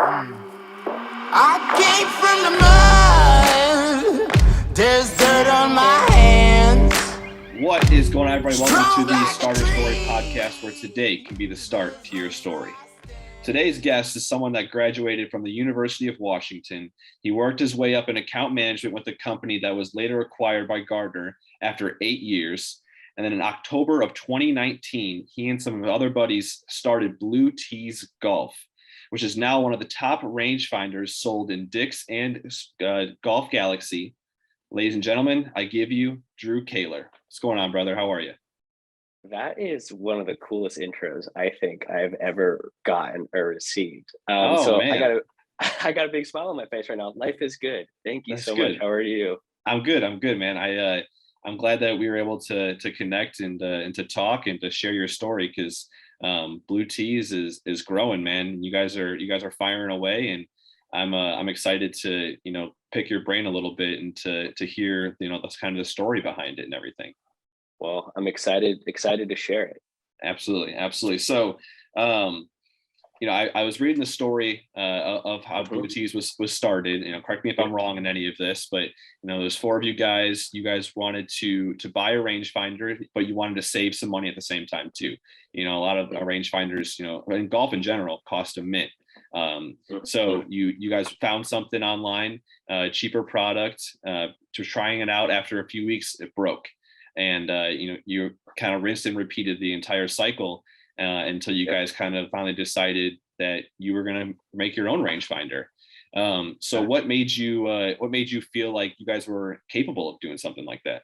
I came from the mud. There's dirt on my hands. What is going on, everybody? Welcome to the Starter Story podcast, where today can be the start to your story. Today's guest is someone that graduated from the University of Washington. He worked his way up in account management with a company that was later acquired by Gardner after 8 years. And then in October of 2019, he and some of his other buddies started Blue Tees Golf, which is now one of the top rangefinders sold in Dick's and Golf Galaxy. Ladies and gentlemen, I give you Drew Koehler. What's going on, brother? How are you? That is one of the coolest intros I think I've ever gotten or received. Man. I got a big smile on my face right now. Life is good. Thank you That's so good. much. How are you? I'm good, man. I'm glad that we were able to connect and to talk and to share your story, because Blue Tees is growing, man. You guys are firing away, and I'm excited to pick your brain a little bit and to hear that's kind of the story behind it and everything. Well, I'm excited to share it. Absolutely. So, I was reading the story of how Blue Tees was started. Correct me if I'm wrong in any of this, but there's four of you guys. You guys wanted to buy a rangefinder, but you wanted to save some money at the same time too. A lot of rangefinders, in golf in general, cost a mint. So you guys found something online, cheaper product. To trying it out, after a few weeks, it broke. And you kind of rinsed and repeated the entire cycle until you guys kind of finally decided that you were going to make your own rangefinder. So what made you feel like you guys were capable of doing something like that?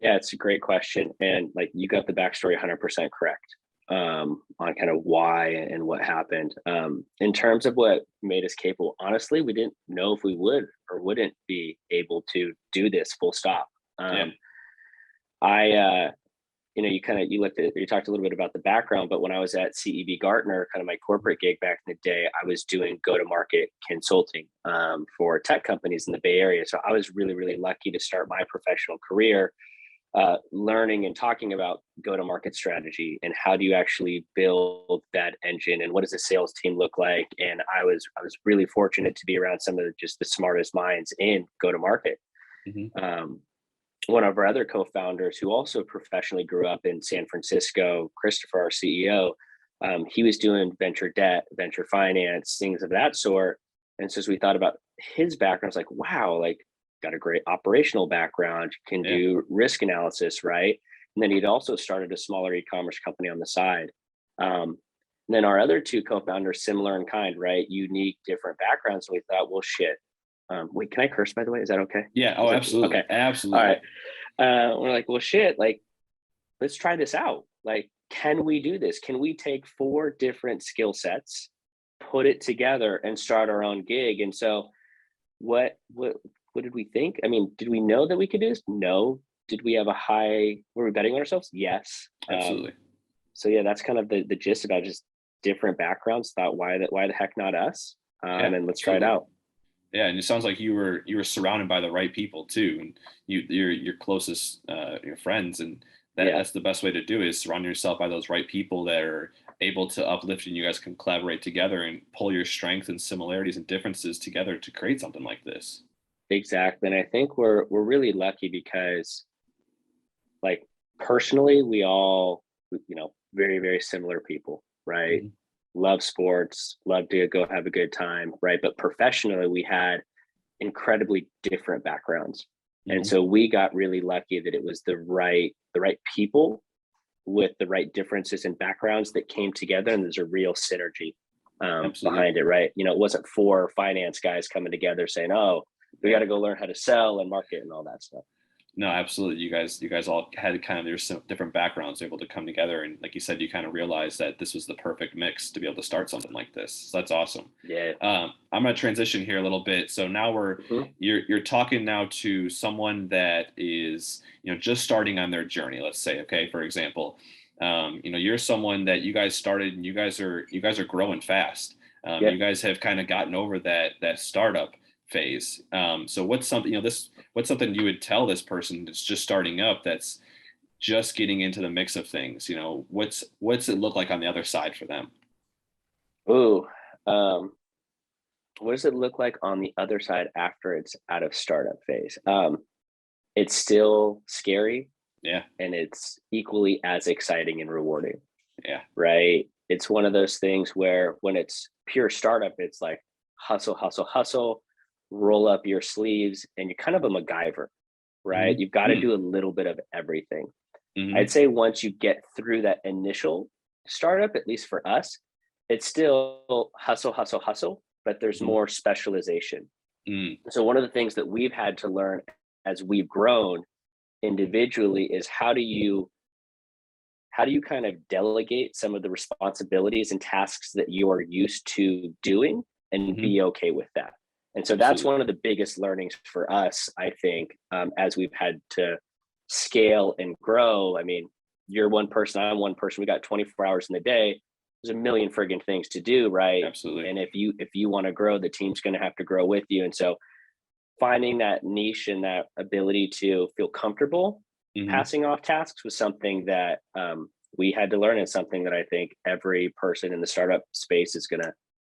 Yeah, it's a great question, and like you got the backstory 100% correct on kind of why and what happened. In terms of what made us capable, honestly, we didn't know if we would or wouldn't be able to do this full stop. You talked a little bit about the background, but when I was at CEB Gartner, kind of my corporate gig back in the day, I was doing go-to-market consulting for tech companies in the Bay Area. So I was really, really lucky to start my professional career learning and talking about go-to-market strategy and how do you actually build that engine and what does a sales team look like. And I was really fortunate to be around some of just the smartest minds in go-to-market. Mm-hmm. One of our other co-founders, who also professionally grew up in San Francisco, Christopher, our CEO, he was doing venture debt, venture finance, things of that sort. And so as we thought about his background, it's like, wow, like got a great operational background, can do risk analysis, right? And then he'd also started a smaller e-commerce company on the side. And then our other two co-founders, similar in kind, right? Unique, different backgrounds. So we thought, well, shit. Wait, can I curse, by the way? Is that okay? Yeah. Oh, absolutely. Okay. Absolutely. All right. We're like, well, shit, like, let's try this out. Like, can we do this? Can we take 4 different skill sets, put it together and start our own gig? And so what did we think? I mean, did we know that we could do this? No. Did we have were we betting on ourselves? Yes. Absolutely. So yeah, that's kind of the gist about just different backgrounds. Thought, why the heck not us? And let's try it out. Yeah, and it sounds like you were surrounded by the right people too, and your closest your friends, and that's the best way to do it, is surround yourself by those right people that are able to uplift, and you guys can collaborate together and pull your strengths and similarities and differences together to create something like this. Exactly, and I think we're really lucky because, like, personally, we all very, very similar people, right? Mm-hmm. Love sports, love to go have a good time, right? But professionally, we had incredibly different backgrounds. Mm-hmm. And so we got really lucky that it was the right people with the right differences and backgrounds that came together, and there's a real synergy behind it, right? It wasn't 4 finance guys coming together saying, oh, we got to go learn how to sell and market and all that stuff. No, absolutely. You guys all had kind of your different backgrounds able to come together, and like you said, you kind of realized that this was the perfect mix to be able to start something like this. So that's awesome. Yeah. I'm going to transition here a little bit. So now you're talking now to someone that is just starting on their journey. Let's say, okay, for example, you're someone that you guys started, and you guys are growing fast. You guys have kind of gotten over that startup phase. So what's something you would tell this person that's just starting up, that's just getting into the mix of things? What's it look like on the other side for them? Ooh, what does it look like on the other side after it's out of startup phase? It's still scary. Yeah. And it's equally as exciting and rewarding. Yeah. Right. It's one of those things where when it's pure startup, it's like hustle, hustle, hustle, roll up your sleeves, and you're kind of a MacGyver, right? You've got to do a little bit of everything. I'd say once you get through that initial startup, at least for us, it's still hustle, hustle, hustle, but there's more specialization. So one of the things that we've had to learn as we've grown individually is how do you kind of delegate some of the responsibilities and tasks that you are used to doing and be okay with that. And so that's one of the biggest learnings for us, I think, as we've had to scale and grow. I mean, you're one person, I'm one person, we got 24 hours in the day. There's a million friggin' things to do, right? Absolutely. And if you want to grow, the team's going to have to grow with you. And so finding that niche and that ability to feel comfortable passing off tasks was something that we had to learn, and something that I think every person in the startup space is going to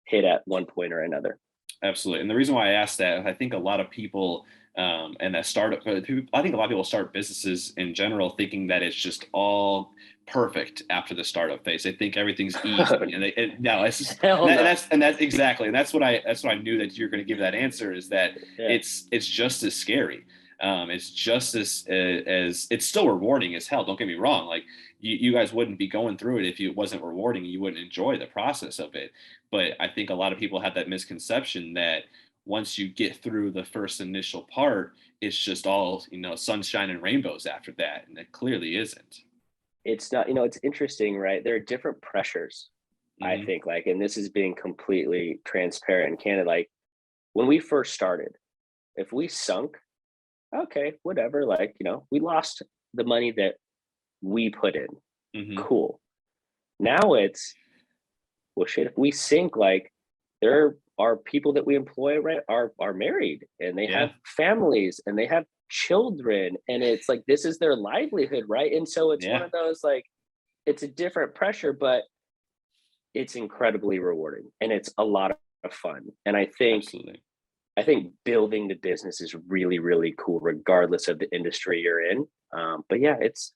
hit at one point or another. Absolutely. And the reason why I asked that, I think a lot of people and that startup, I think a lot of people start businesses in general thinking that it's just all perfect after the startup phase. They think everything's easy, and no, it's just, that's exactly, and that's what I knew that you're going to give that answer, is that it's just as scary. It's just as it's still rewarding as hell. Don't get me wrong. Like you guys wouldn't be going through it if it wasn't rewarding. You wouldn't enjoy the process of it. But I think a lot of people have that misconception that once you get through the first initial part, it's just all, sunshine and rainbows after that. And it clearly isn't. It's not, it's interesting, right? There are different pressures, I think, like, and this is being completely transparent and candid. Like when we first started, if we sunk, okay, whatever, like, we lost the money that we put in. Cool. Now it's, well, shit, if we sink, like, there are people that we employ, right, are married, and they have families, and they have children, and it's like, this is their livelihood, right? And so it's one of those, like, it's a different pressure, but it's incredibly rewarding, and it's a lot of fun. And I think building the business is really, really cool, regardless of the industry you're in. But yeah, it's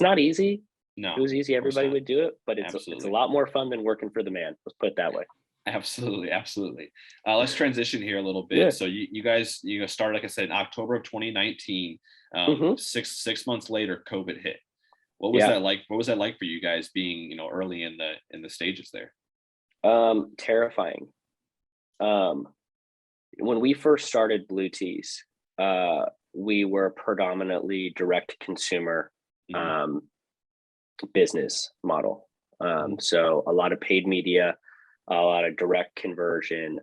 not easy. No, if it was easy, everybody would do it, but it's a lot more fun than working for the man. Let's put it that way. Absolutely. Let's transition here a little bit. So you guys started, like I said, in October of 2019. 6 months later, COVID hit. What was that like? What was that like for you guys, being early in the stages there? Terrifying. When we first started Blue Tees, we were predominantly direct consumer business model. So a lot of paid media, a lot of direct conversion.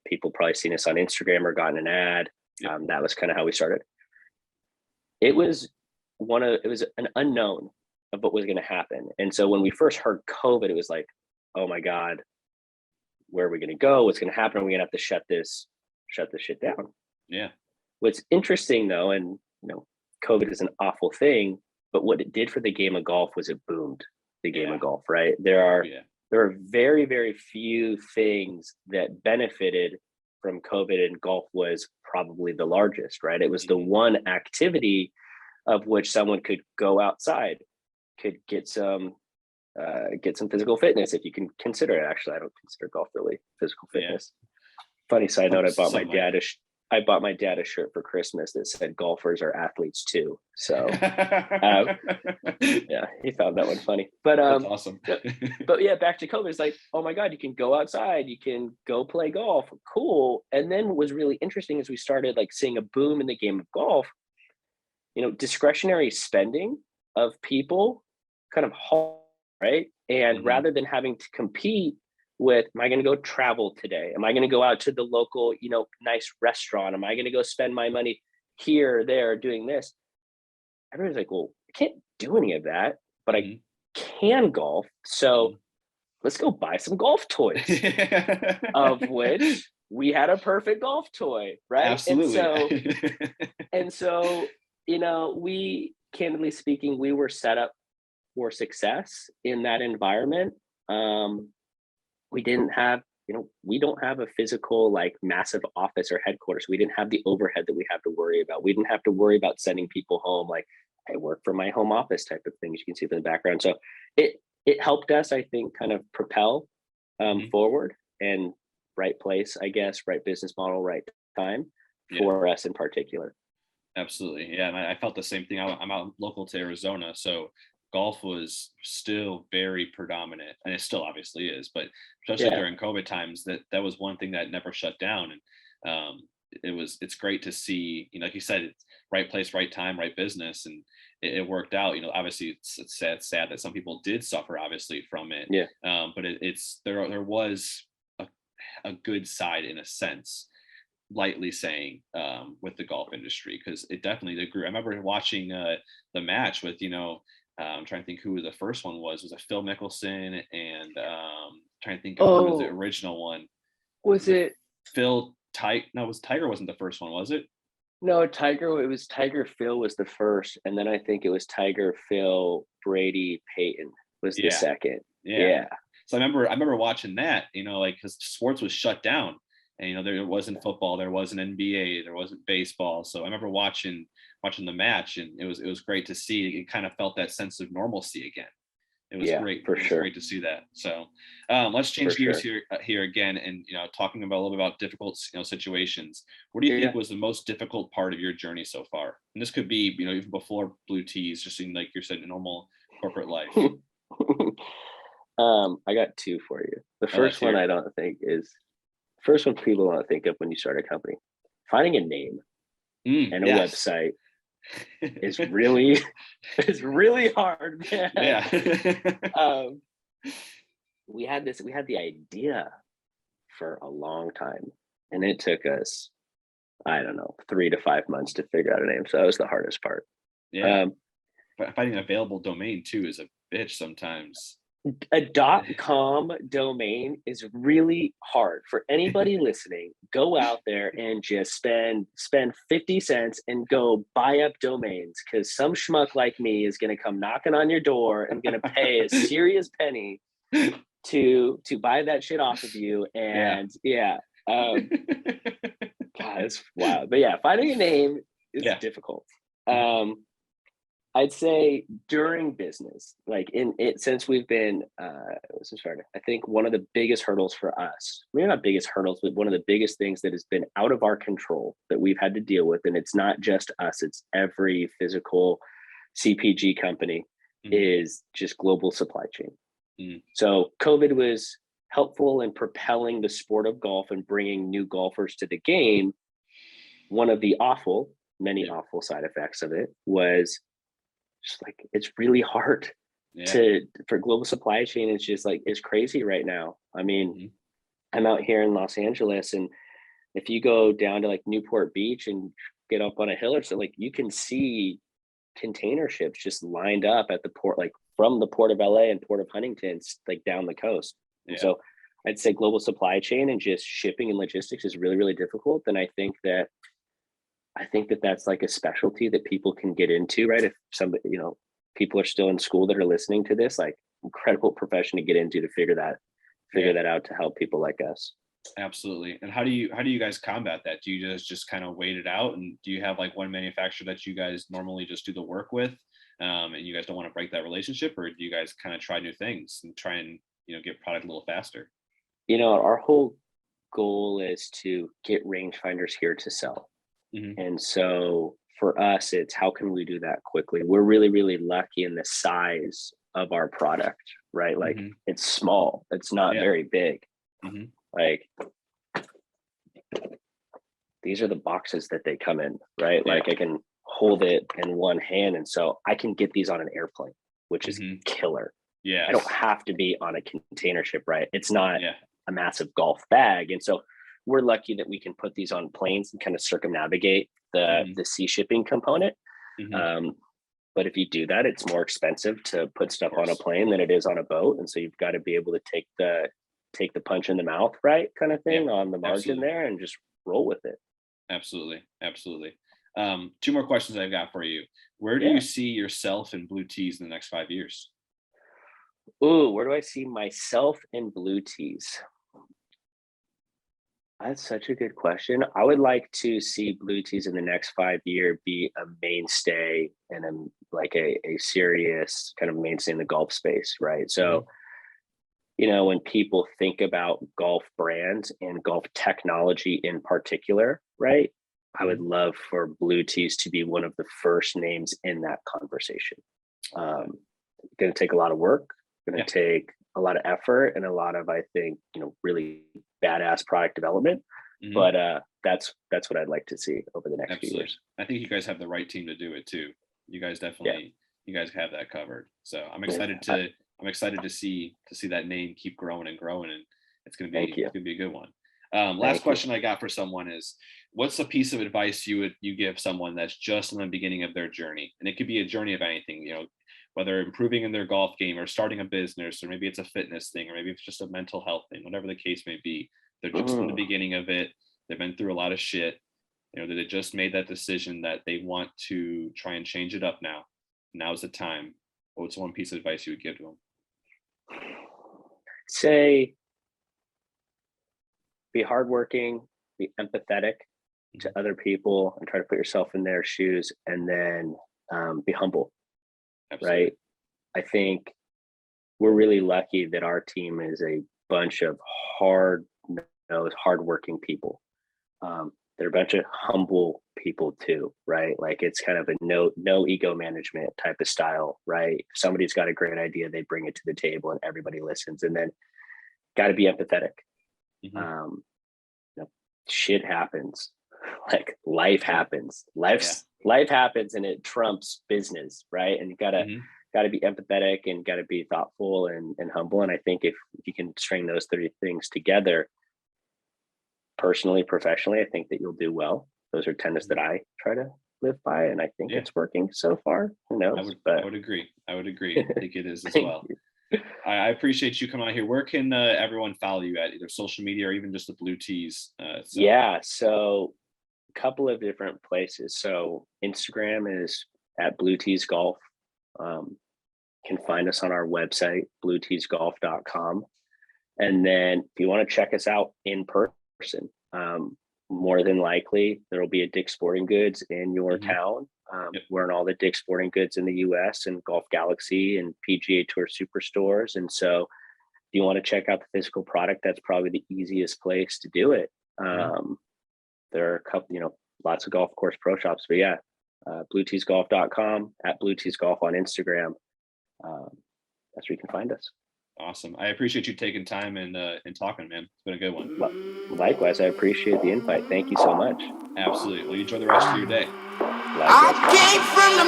People probably seen us on Instagram or gotten an ad. That was kind of how we started. It was an unknown of what was going to happen. And so when we first heard COVID, it was like, oh my God, where are we going to go? What's going to happen? Are we going to have to shut this shit down? Yeah. What's interesting though, and COVID is an awful thing, but what it did for the game of golf was it boomed the game of golf, right? There are very, very few things that benefited from COVID, and golf was probably the largest, right? It was the one activity of which someone could go outside, could get some physical fitness, if you can consider it. Actually, I don't consider golf really physical fitness. Funny side note, I bought my dad a shirt for Christmas that said golfers are athletes too. So he found that one funny. But that's awesome. but yeah, back to COVID, it's like, oh my God, you can go outside, you can go play golf. Cool. And then what was really interesting is we started like seeing a boom in the game of golf. Discretionary spending of people kind of halt, right? And rather than having to compete with, am I going to go travel today? Am I going to go out to the local, nice restaurant? Am I going to go spend my money here or there doing this? Everybody's like, well, I can't do any of that, but I can golf. So let's go buy some golf toys, of which we had a perfect golf toy, right? Absolutely. And so, we, candidly speaking, we were set up for success in that environment. We didn't have we don't have a physical, like, massive office or headquarters. We didn't have the overhead that we have to worry about. We didn't have to worry about sending people home. Like, I work from my home office type of things. You can see from the background. So it helped us, I think, kind of propel forward, and right place, I guess, right business model, right time for us in particular. Absolutely. Yeah. And I felt the same thing. I'm out local to Arizona. So golf was still very predominant, and it still obviously is, but especially during COVID times, that was one thing that never shut down. And it's great to see, like you said, it's right place, right time, right business. And it worked out. Obviously it's sad that some people did suffer obviously from it. But there was a good side in a sense, lightly saying, with the golf industry, because it definitely grew. I remember watching the match with, I'm trying to think who the first one was. It Phil Mickelson, and trying to think of who was the original one. Was it Phil No, it was Tiger wasn't the first one, was it? No, it was Tiger Phil was the first, and then I think it was Tiger Phil Brady Peyton was the second. Yeah. So I remember watching that, like, because sports was shut down, and there wasn't football, there wasn't NBA, there wasn't baseball. So I remember watching the match, and it was great to see. It kind of felt that sense of normalcy again. It was great. For sure. Great to see that. So let's change gears here again, and talking about a little bit about difficult situations. What do you think was the most difficult part of your journey so far? And this could be even before Blue Tees, just in, like you said, normal corporate life. I got two for you. The first one first one people don't think of when you start a company. Finding a name and a website is really hard, man. Yeah. We had the idea for a long time, and it took us, I don't know, 3 to 5 months to figure out a name. So that was the hardest part. Finding an available domain too is a bitch sometimes. A .com domain is really hard for anybody listening. Go out there and just spend 50 cents and go buy up domains, because some schmuck like me is going to come knocking on your door and going to pay a serious penny to buy that shit off of you. And God, it's wild. But finding a name is difficult. I'd say during business, like since we've been started, I think one of the biggest hurdles for us, maybe not biggest hurdles, but one of the biggest things that has been out of our control that we've had to deal with, and it's not just us, it's every physical CPG company, is just global supply chain. So COVID was helpful in propelling the sport of golf and bringing new golfers to the game. One of the many awful side effects of it was just like, it's really hard for global supply chain. It's just like, it's crazy right now. I mean, I'm out here in Los Angeles, and if you go down to like Newport Beach and get up on a hill or so, like, you can see container ships just lined up at the port, like from the port of LA and port of Huntington, like down the coast. And so I'd say global supply chain and just shipping and logistics is really, really difficult. And I think that that's like a specialty that people can get into, right? If somebody, people are still in school that are listening to this, like, incredible profession to get into, to figure that out, to help people like us. Absolutely. And how do you guys combat that? Do you just kind of wait it out? And do you have like one manufacturer that you guys normally just do the work with? And you guys don't want to break that relationship, or do you guys kind of try new things and try and, get product a little faster? Our whole goal is to get rangefinders here to sell. And so for us, it's how can we do that quickly? We're really, really lucky in the size of our product, right? Like, it's small, it's not very big. Like, these are the boxes that they come in, right? Like, I can hold it in one hand, and so I can get these on an airplane, which is killer. I don't have to be on a container ship, right? It's not a massive golf bag. And so we're lucky that we can put these on planes and kind of circumnavigate the sea shipping component. But if you do that, it's more expensive to put stuff on a plane than it is on a boat. And so you've got to be able to take the punch in the mouth, right, kind of thing, on the margin there, and just roll with it. Absolutely. 2 more questions I've got for you. Where do you see yourself in Blue Tees in the next 5 years? Ooh, where do I see myself in Blue Tees? That's such a good question. I would like to see Blue Tees in the next 5 year be a mainstay and a serious kind of mainstay in the golf space, right? So, when people think about golf brands and golf technology in particular, right? I would love for Blue Tees to be one of the first names in that conversation. Going to take a lot of work, going to take a lot of effort and a lot of, I think, really badass product development. But that's what I'd like to see over the next few years. I think you guys have the right team to do it too. You guys definitely, you guys have that covered. So I'm excited to see that name keep growing and growing, and it's going to be a good one. Last question I got for someone is, what's a piece of advice you give someone that's just in the beginning of their journey? And it could be a journey of anything, whether improving in their golf game or starting a business, or maybe it's a fitness thing, or maybe it's just a mental health thing, whatever the case may be. They're just in the beginning of it. They've been through a lot of shit. They just made that decision that they want to try and change it up now. Now's the time. What's one piece of advice you would give to them? Say, be hardworking, be empathetic to other people, and try to put yourself in their shoes, and then be humble. Absolutely. Right? I think we're really lucky that our team is a bunch of hardworking people. They're a bunch of humble people too, right? Like, it's kind of a no ego management type of style, right? If somebody's got a great idea, they bring it to the table and everybody listens. And then got to be empathetic. Shit happens. Like, life happens. Life happens, and it trumps business, right? And you gotta be empathetic and gotta be thoughtful and humble. And I think if you can string those 3 things together, personally, professionally, I think that you'll do well. Those are tenets that I try to live by, and I think it's working so far. Who knows? I would agree. I think it is as well. I appreciate you coming out here. Where can everyone follow you at, either social media or even just the Blue Tees? So a couple of different places. So Instagram is at Blue Tees Golf. Can find us on our website, blueteesgolf.com. And then if you want to check us out in person, more than likely there will be a Dick's Sporting Goods in your town. We're in all the Dick's Sporting Goods in the US and Golf Galaxy and PGA Tour Superstores. And so if you want to check out the physical product, that's probably the easiest place to do it. There are a couple, lots of golf course pro shops, but blueteesgolf.com, at Blue Tees Golf on Instagram. That's where you can find us. Awesome. I appreciate you taking time and talking, man. It's been a good one. Likewise, I appreciate the invite. Thank you so much. Absolutely. Well, you enjoy the rest of your day. I came from the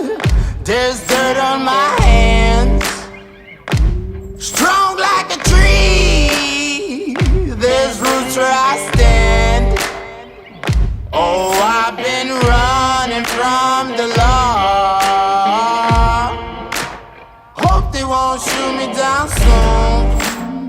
mud. There's dirt on my hands. Strong like a tree. There's roots where I stand. Oh, I've been running from the law.